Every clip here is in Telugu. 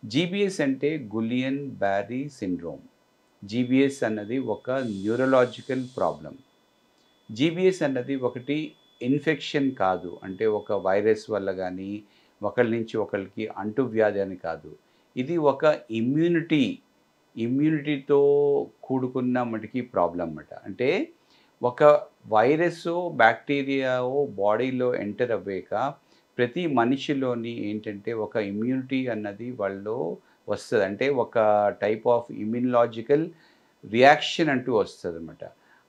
జీబీఎస్ అంటే గులియన్ బ్యారీ సిండ్రోమ్. జీబీఎస్ అన్నది ఒక న్యూరలాజికల్ ప్రాబ్లమ్. జీబీఎస్ అన్నది ఒకటి ఇన్ఫెక్షన్ కాదు. అంటే ఒక వైరస్ వల్ల గానీ, ఒకళ్ళ నుంచి ఒకళ్ళకి అంటువ్యాధి అని కాదు. ఇది ఒక ఇమ్యూనిటీతో కూడుకున్న మటికి ప్రాబ్లమ్ మాట. అంటే ఒక వైరస్సో, బ్యాక్టీరియావో బాడీలో ఎంటర్ అవ్వాక ప్రతి మనిషిలోని ఏంటంటే ఒక ఇమ్యూనిటీ అన్నది వాళ్ళలో వస్తది. అంటే ఒక టైప్ ఆఫ్ ఇమ్యునలాజికల్ రియాక్షన్ అంటూ వస్తదనమాట.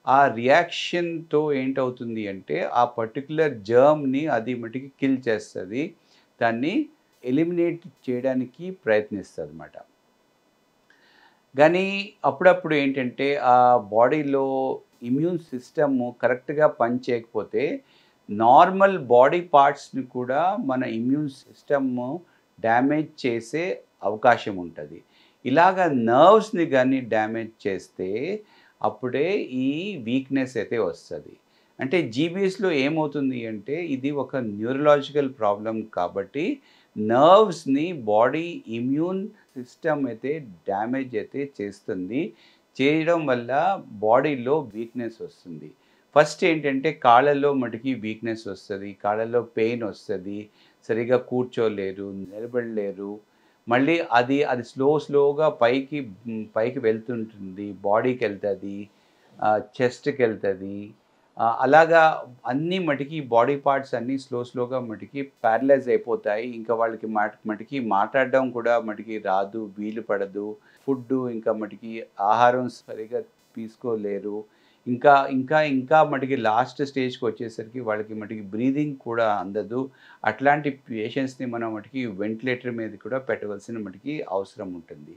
ఆ రియాక్షన్‌తో ఏంటవుతుంది అంటే ఆ పర్టిక్యులర్ జర్మ్‌ని అది మటికి కిల్ చేస్తది. దాన్ని ఎలిమినేట్ చేయడానికి ప్రయత్నిస్తదనమాట. గానీ అప్పుడప్పుడు ఏంటంటే ఆ బాడీలో ఇమ్యూన్ సిస్టమ్ కరెక్ట్‌గా పని చేయకపోతే నార్మల్ బాడీ పార్ట్స్‌ని కూడా మన ఇమ్యూన్ సిస్టమ్ డ్యామేజ్ చేసే అవకాశం ఉంటది. ఇలాగ నర్వ్స్‌ని గాని డ్యామేజ్ చేస్తే అప్పుడే ఈ వీక్‌నెస్ అయితే వస్తది. అంటే జీబీఎస్‌లో ఏమవుతుంది అంటే ఇది ఒక న్యూరలాజికల్ ప్రాబ్లమ్ కాబట్టి నర్వ్స్‌ని బాడీ ఇమ్యూన్ సిస్టమ్ అయితే డ్యామేజ్ అయితే చేస్తుంది. చేయడం వల్ల బాడీలో వీక్‌నెస్ వస్తుంది. ఫస్ట్ ఏంటంటే కాళ్ళలో మటికి వీక్‌నెస్ వస్తది. కాళ్ళలో పెయిన్ వస్తది. సరిగ్గా కూర్చోలేరు, నిలబడలేరు. మళ్ళీ అది స్లోగా పైకి వెళ్తుంటుంది. బాడీకెళ్తది. చెస్ట్‌కెళ్తది. అలాగా అన్నీ మటికి బాడీ పార్ట్స్ అన్నీ స్లోగా మటికి ప్యారలైజ్ అయిపోతాయి. ఇంకా వాళ్ళకి మటికి మాట్లాడడం కూడా మటికి రాదు, వీలు పడదు. ఫుడ్డు ఇంకా మటికి ఆహారం సరిగ్గా తీసుకోలేరు. ఇంకా మటికి లాస్ట్ స్టేజ్‌కొచ్చేసరికి వాళ్ళకి మటికి బ్రీతింగ్ కూడా అందదు. అట్లాంటి పేషెంట్స్‌ని మనం మటికి వెంటిలేటర్ మీద కూడా పెట్టవలసిన మటికి అవసరం ఉంటుంది.